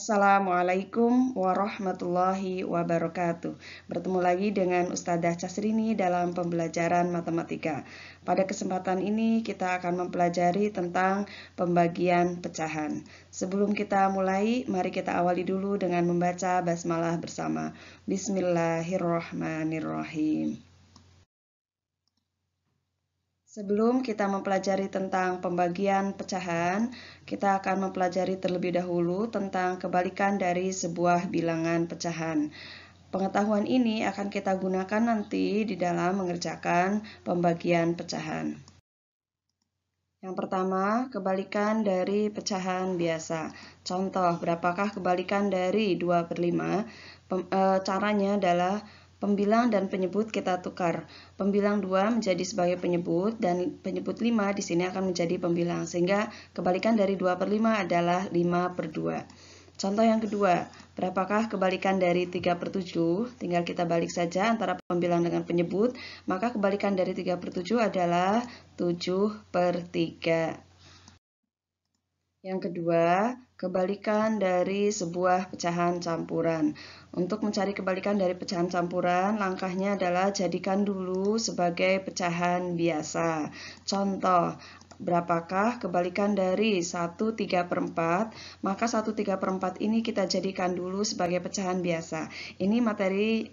Assalamualaikum warahmatullahi wabarakatuh. Bertemu lagi dengan Ustadzah Casrini dalam pembelajaran matematika. Pada kesempatan ini kita akan mempelajari tentang pembagian pecahan. Sebelum kita mulai, mari kita awali dulu dengan membaca basmalah bersama. Bismillahirrahmanirrahim. Sebelum kita mempelajari tentang pembagian pecahan, kita akan mempelajari terlebih dahulu tentang kebalikan dari sebuah bilangan pecahan. Pengetahuan ini akan kita gunakan nanti di dalam mengerjakan pembagian pecahan. Yang pertama, kebalikan dari pecahan biasa. Contoh, berapakah kebalikan dari 2/5? Caranya adalah pembilang dan penyebut kita tukar. Pembilang 2 menjadi sebagai penyebut dan penyebut 5 di sini akan menjadi pembilang. Sehingga kebalikan dari 2/5 adalah 5/2. Contoh yang kedua, berapakah kebalikan dari 3/7? Tinggal kita balik saja antara pembilang dengan penyebut. Maka kebalikan dari 3/7 adalah 7/3. Yang kedua, kebalikan dari sebuah pecahan campuran. Untuk mencari kebalikan dari pecahan campuran, langkahnya adalah jadikan dulu sebagai pecahan biasa. Contoh, berapakah kebalikan dari 1/3/4? Maka 1/3/4 ini kita jadikan dulu sebagai pecahan biasa. Ini materi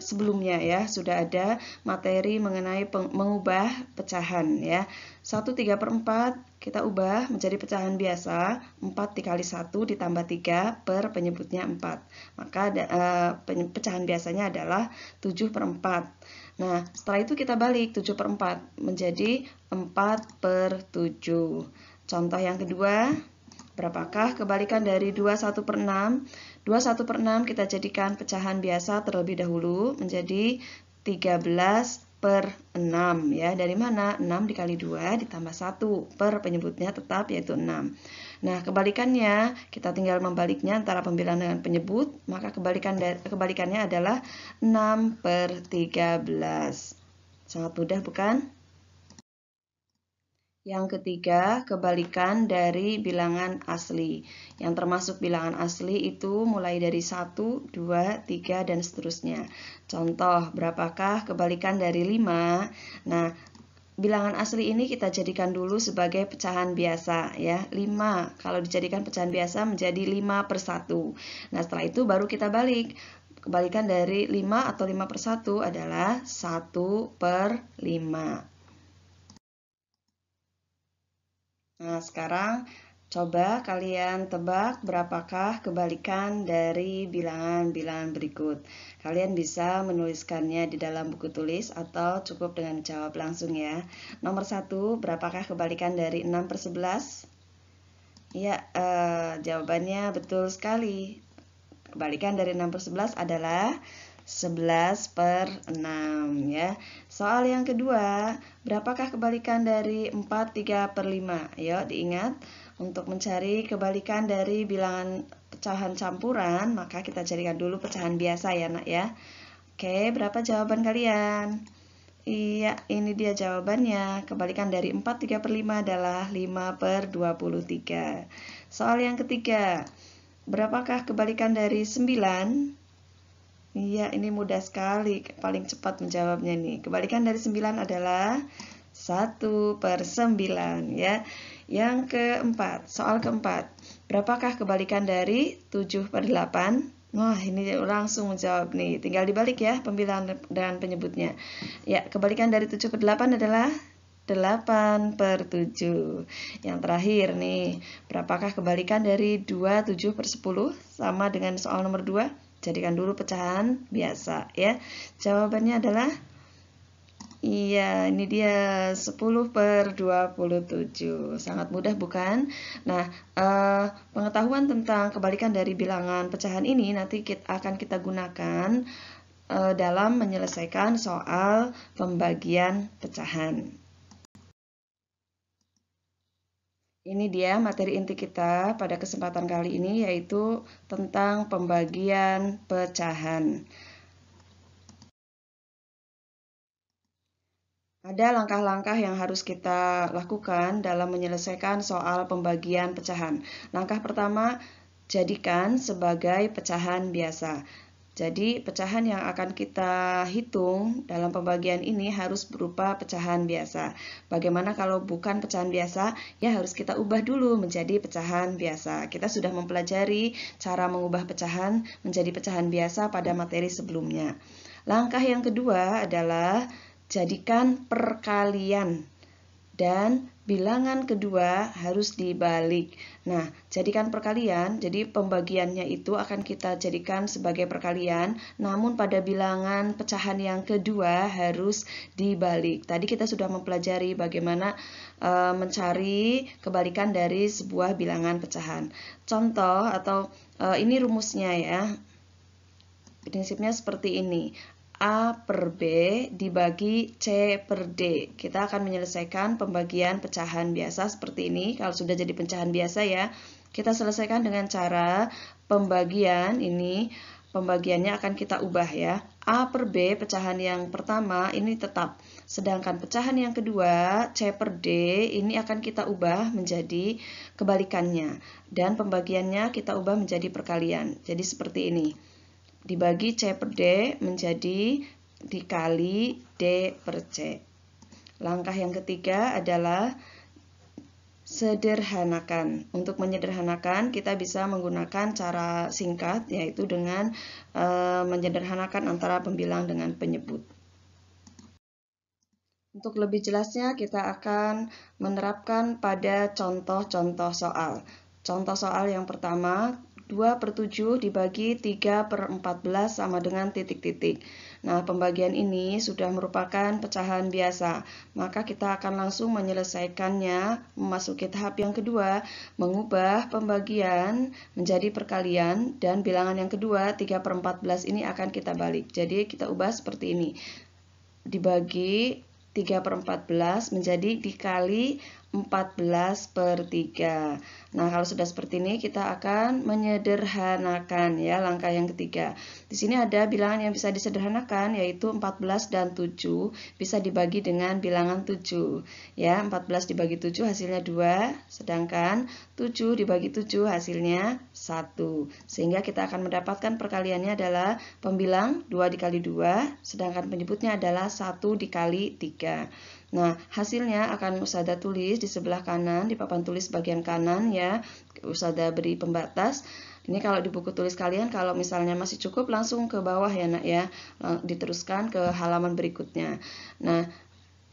sebelumnya ya, sudah ada materi mengenai mengubah pecahan ya. 1/3/4 kita ubah menjadi pecahan biasa, 4 dikali 1 ditambah 3 per penyebutnya 4. Maka pecahan biasanya adalah 7/4. Nah, setelah itu kita balik 7/4 menjadi 4/7. Contoh yang kedua, berapakah kebalikan dari 21/6? 21/6 kita jadikan pecahan biasa terlebih dahulu menjadi 13/6 ya. Dari mana? 6 dikali 2 ditambah 1 per penyebutnya tetap yaitu 6. Nah, kebalikannya kita tinggal membaliknya antara pembilang dengan penyebut, maka kebalikannya adalah 6/13. Sangat mudah bukan? Yang ketiga, kebalikan dari bilangan asli. Yang termasuk bilangan asli itu mulai dari 1, 2, 3, dan seterusnya. Contoh, berapakah kebalikan dari 5? Nah, bilangan asli ini kita jadikan dulu sebagai pecahan biasa ya. 5 kalau dijadikan pecahan biasa menjadi 5/1. Nah, setelah itu baru kita balik. Kebalikan dari 5 atau 5/1 adalah 1/5. Nah, sekarang coba kalian tebak berapakah kebalikan dari bilangan-bilangan berikut. Kalian bisa menuliskannya di dalam buku tulis atau cukup dengan jawab langsung ya. Nomor 1, berapakah kebalikan dari 6/11? Ya, jawabannya betul sekali. Kebalikan dari 6/11 adalah 11/6 ya. Soal yang kedua, berapakah kebalikan dari 4/3/5? Ayo diingat, untuk mencari kebalikan dari bilangan pecahan campuran, maka kita carikan dulu pecahan biasa ya nak ya. Oke, berapa jawaban kalian? Iya, ini dia jawabannya. Kebalikan dari 4/3/5 adalah 5/23. Soal yang ketiga, berapakah kebalikan dari 9? Iya, ini mudah sekali. Paling cepat menjawabnya nih. Kebalikan dari 9 adalah 1/9 ya. Yang keempat, soal keempat. Berapakah kebalikan dari 7/8? Wah, ini langsung menjawab nih. Tinggal dibalik ya pembilangan dan penyebutnya. Ya, kebalikan dari 7/8 adalah 8/7. Yang terakhir nih, berapakah kebalikan dari 27/10? Sama dengan soal nomor 2. Jadikan dulu pecahan biasa ya. Jawabannya adalah iya, ini dia 10/27. Sangat mudah bukan? Nah, pengetahuan tentang kebalikan dari bilangan pecahan ini nanti akan kita gunakan dalam menyelesaikan soal pembagian pecahan. Ini dia materi inti kita pada kesempatan kali ini, yaitu tentang pembagian pecahan. Ada langkah-langkah yang harus kita lakukan dalam menyelesaikan soal pembagian pecahan. Langkah pertama, jadikan sebagai pecahan biasa. Jadi pecahan yang akan kita hitung dalam pembagian ini harus berupa pecahan biasa. Bagaimana kalau bukan pecahan biasa? Ya harus kita ubah dulu menjadi pecahan biasa. Kita sudah mempelajari cara mengubah pecahan menjadi pecahan biasa pada materi sebelumnya. Langkah yang kedua adalah jadikan perkalian. Dan bilangan kedua harus dibalik. Nah, jadikan perkalian, jadi pembagiannya itu akan kita jadikan sebagai perkalian, namun pada bilangan pecahan yang kedua harus dibalik. Tadi kita sudah mempelajari bagaimana mencari kebalikan dari sebuah bilangan pecahan. Contoh atau ini rumusnya ya. Prinsipnya seperti ini. A per B dibagi C per D. Kita akan menyelesaikan pembagian pecahan biasa seperti ini. Kalau sudah jadi pecahan biasa ya, kita selesaikan dengan cara pembagian ini. Pembagiannya akan kita ubah ya. A per B pecahan yang pertama ini tetap. Sedangkan pecahan yang kedua C per D ini akan kita ubah menjadi kebalikannya. Dan pembagiannya kita ubah menjadi perkalian. Jadi seperti ini. Dibagi C per D menjadi dikali D per C. Langkah yang ketiga adalah sederhanakan. Untuk menyederhanakan kita bisa menggunakan cara singkat, yaitu dengan menyederhanakan antara pembilang dengan penyebut. Untuk lebih jelasnya kita akan menerapkan pada contoh-contoh soal. Contoh soal yang pertama, 2 per 7 dibagi 3 per 14 sama dengan titik-titik. Nah, pembagian ini sudah merupakan pecahan biasa. Maka kita akan langsung menyelesaikannya, memasuki tahap yang kedua, mengubah pembagian menjadi perkalian, dan bilangan yang kedua, 3 per 14 ini akan kita balik. Jadi kita ubah seperti ini. Dibagi 3 per 14 menjadi dikali 14 per 3. Nah, kalau sudah seperti ini kita akan menyederhanakan ya, langkah yang ketiga. Di sini ada bilangan yang bisa disederhanakan yaitu 14 dan 7 bisa dibagi dengan bilangan 7. Ya, 14 dibagi 7 hasilnya 2, sedangkan 7 dibagi 7 hasilnya 1. Sehingga kita akan mendapatkan perkaliannya adalah pembilang 2 dikali 2, sedangkan penyebutnya adalah 1 dikali 3. Nah, hasilnya akan Ustazah tulis di sebelah kanan, di papan tulis bagian kanan ya. Ustazah beri pembatas. Ini kalau di buku tulis kalian, kalau misalnya masih cukup langsung ke bawah ya nak ya. Diteruskan ke halaman berikutnya. Nah,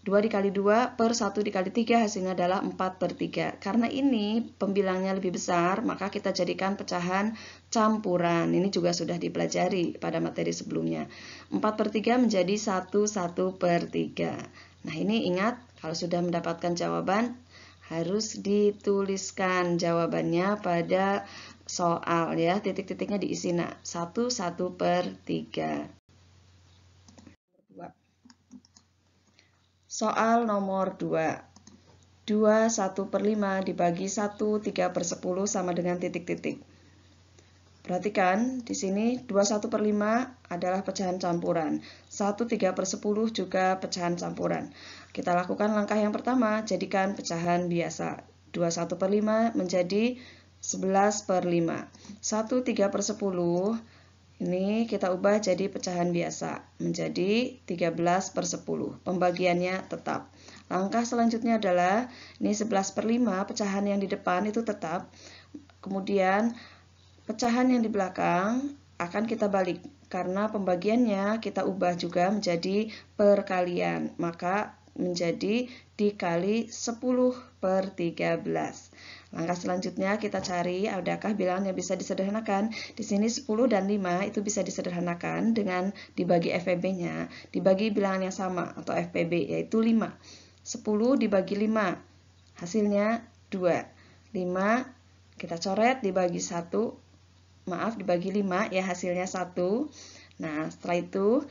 2 dikali 2 per 1 dikali 3 hasilnya adalah 4 per 3. Karena ini pembilangnya lebih besar, maka kita jadikan pecahan campuran. Ini juga sudah dipelajari pada materi sebelumnya. 4 per 3 menjadi 1 per 3. Nah, ini ingat, kalau sudah mendapatkan jawaban, harus dituliskan jawabannya pada soal ya. Titik-titiknya diisi nak. 1 per 3. Soal nomor 2. 2 1 per 5 dibagi 1 3 per 10 sama dengan titik-titik. Perhatikan, di sini 21 per 5 adalah pecahan campuran. 1 3 per 10 juga pecahan campuran. Kita lakukan langkah yang pertama, jadikan pecahan biasa. 21 per 5 menjadi 11 per 5. 1 3 per 10, ini kita ubah jadi pecahan biasa. Menjadi 13 per 10. Pembagiannya tetap. Langkah selanjutnya adalah, ini 11 per 5, pecahan yang di depan itu tetap. Kemudian, pecahan yang di belakang akan kita balik karena pembagiannya kita ubah juga menjadi perkalian. Maka menjadi dikali 10 per 13. Langkah selanjutnya kita cari adakah bilangan yang bisa disederhanakan. Di sini 10 dan 5 itu bisa disederhanakan dengan dibagi FPB-nya. Dibagi bilangan yang sama atau FPB yaitu 5. 10 dibagi 5 hasilnya 2. 5 kita coret dibagi 1. Maaf, dibagi 5 ya hasilnya 1. Nah, setelah itu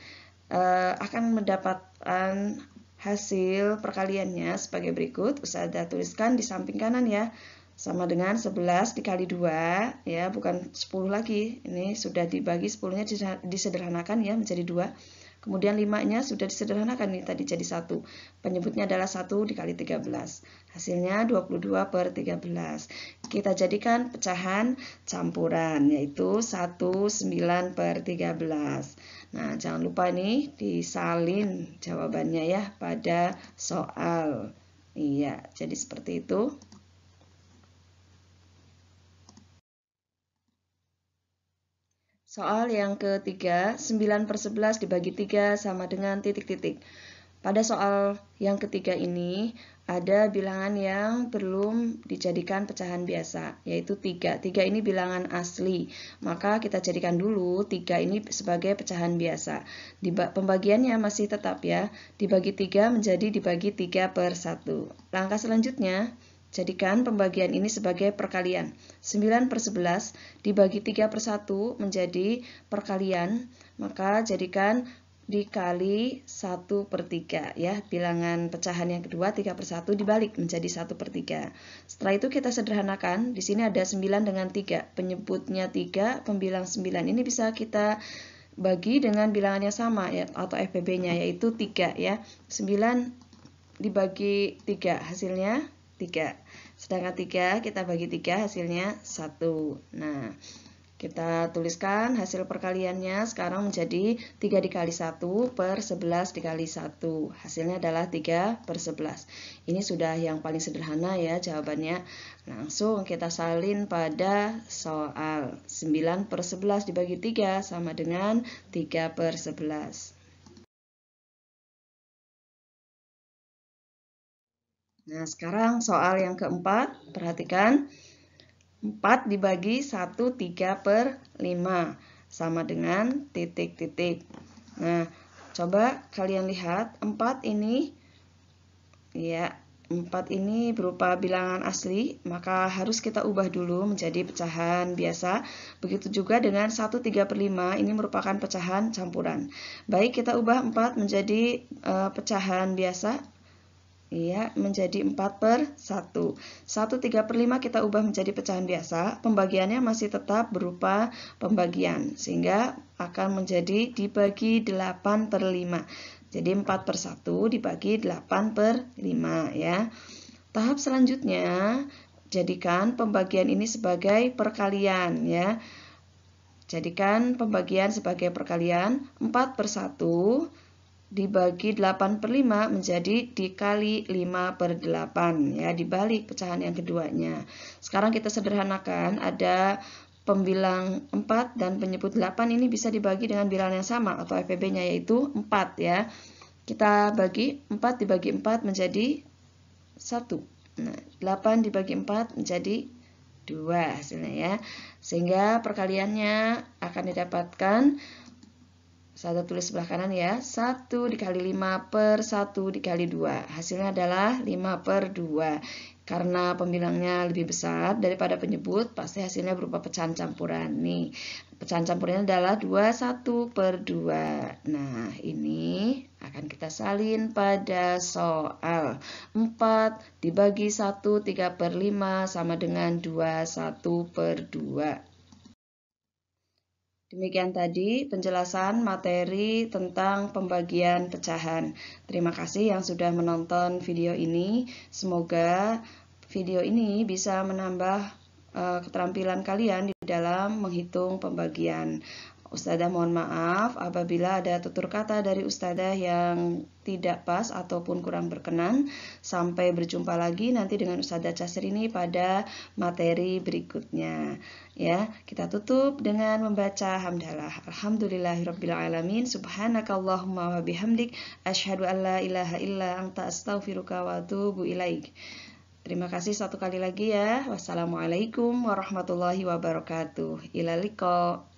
akan mendapatkan hasil perkaliannya sebagai berikut. Ustazah tuliskan di samping kanan ya. Sama dengan 11 dikali 2 ya, bukan 10 lagi. Ini sudah dibagi 10-nya disederhanakan ya menjadi 2. Kemudian 5-nya sudah disederhanakan nih tadi jadi 1. Penyebutnya adalah 1 dikali 13. Hasilnya 22 per 13. Kita jadikan pecahan campuran, yaitu 19 per 13. Nah, jangan lupa nih disalin jawabannya ya pada soal. Iya, jadi seperti itu. Soal yang ketiga, 9 per 11 dibagi 3 sama dengan titik-titik. Pada soal yang ketiga ini, ada bilangan yang belum dijadikan pecahan biasa, yaitu 3. 3 ini bilangan asli, maka kita jadikan dulu 3 ini sebagai pecahan biasa. Pembagiannya masih tetap ya, dibagi 3 menjadi dibagi 3 per 1. Langkah selanjutnya, jadikan pembagian ini sebagai perkalian. 9 per 11 dibagi 3 per 1 menjadi perkalian, maka jadikan dikali 1 per 3 ya. Bilangan pecahan yang kedua 3 per 1 dibalik menjadi 1 per 3. Setelah itu kita sederhanakan, di sini ada 9 dengan 3, penyebutnya 3, pembilang 9. Ini bisa kita bagi dengan bilangan yang sama ya, atau FPB-nya yaitu 3 ya. 9 dibagi 3 hasilnya 3. Sedangkan 3 kita bagi 3 hasilnya 1. Nah, kita tuliskan hasil perkaliannya sekarang menjadi 3 dikali 1 per 11 dikali 1. Hasilnya adalah 3 per 11. Ini sudah yang paling sederhana ya jawabannya. Langsung kita salin pada soal. 9 per 11 dibagi 3 sama dengan 3 per 11. Nah, sekarang soal yang keempat, perhatikan. 4 dibagi 1, 3 per 5, sama dengan titik-titik. Nah, coba kalian lihat, 4 ini, ya, 4 ini berupa bilangan asli, maka harus kita ubah dulu menjadi pecahan biasa. Begitu juga dengan 1, 3 per 5, ini merupakan pecahan campuran. Baik, kita ubah 4 menjadi pecahan biasa. Iya, menjadi 4 per 1. 1, 3 per 5 kita ubah menjadi pecahan biasa. Pembagiannya masih tetap berupa pembagian, sehingga akan menjadi dibagi 8 per 5. Jadi 4 per 1 dibagi 8 per 5 ya. Tahap selanjutnya, jadikan pembagian ini sebagai perkalian ya. Jadikan pembagian sebagai perkalian. 4 per 1 dibagi 8 per 5 menjadi dikali 5 per 8 ya, dibalik pecahan yang keduanya. Sekarang kita sederhanakan, ada pembilang 4 dan penyebut 8 ini bisa dibagi dengan bilangan yang sama atau FPB-nya yaitu 4 ya. Kita bagi 4 dibagi 4 menjadi 1. Nah, 8 dibagi 4 menjadi 2 hasilnya ya. Sehingga perkaliannya akan didapatkan, saya tulis sebelah kanan ya, 1 dikali 5 per 1 dikali 2. Hasilnya adalah 5 per 2. Karena pembilangnya lebih besar daripada penyebut, pasti hasilnya berupa pecahan campuran. Nih, pecahan campurannya adalah 21 per 2. Nah, ini akan kita salin pada soal. 4 dibagi 1, 3 per 5 sama dengan 21 per 2. Demikian tadi penjelasan materi tentang pembagian pecahan. Terima kasih yang sudah menonton video ini. Semoga video ini bisa menambah keterampilan kalian di dalam menghitung pembagian. Ustadzah mohon maaf apabila ada tutur kata dari Ustadzah yang tidak pas ataupun kurang berkenan. Sampai berjumpa lagi nanti dengan Ustadzah Casrini pada materi berikutnya. Ya, kita tutup dengan membaca hamdalah. Alhamdulillahirabbil subhanakallahumma wa bihamdik asyhadu an la ilaha illa anta astaghfiruka wa atubu ilaik. Terima kasih satu kali lagi ya. Wassalamualaikum warahmatullahi wabarakatuh. Ila liqa.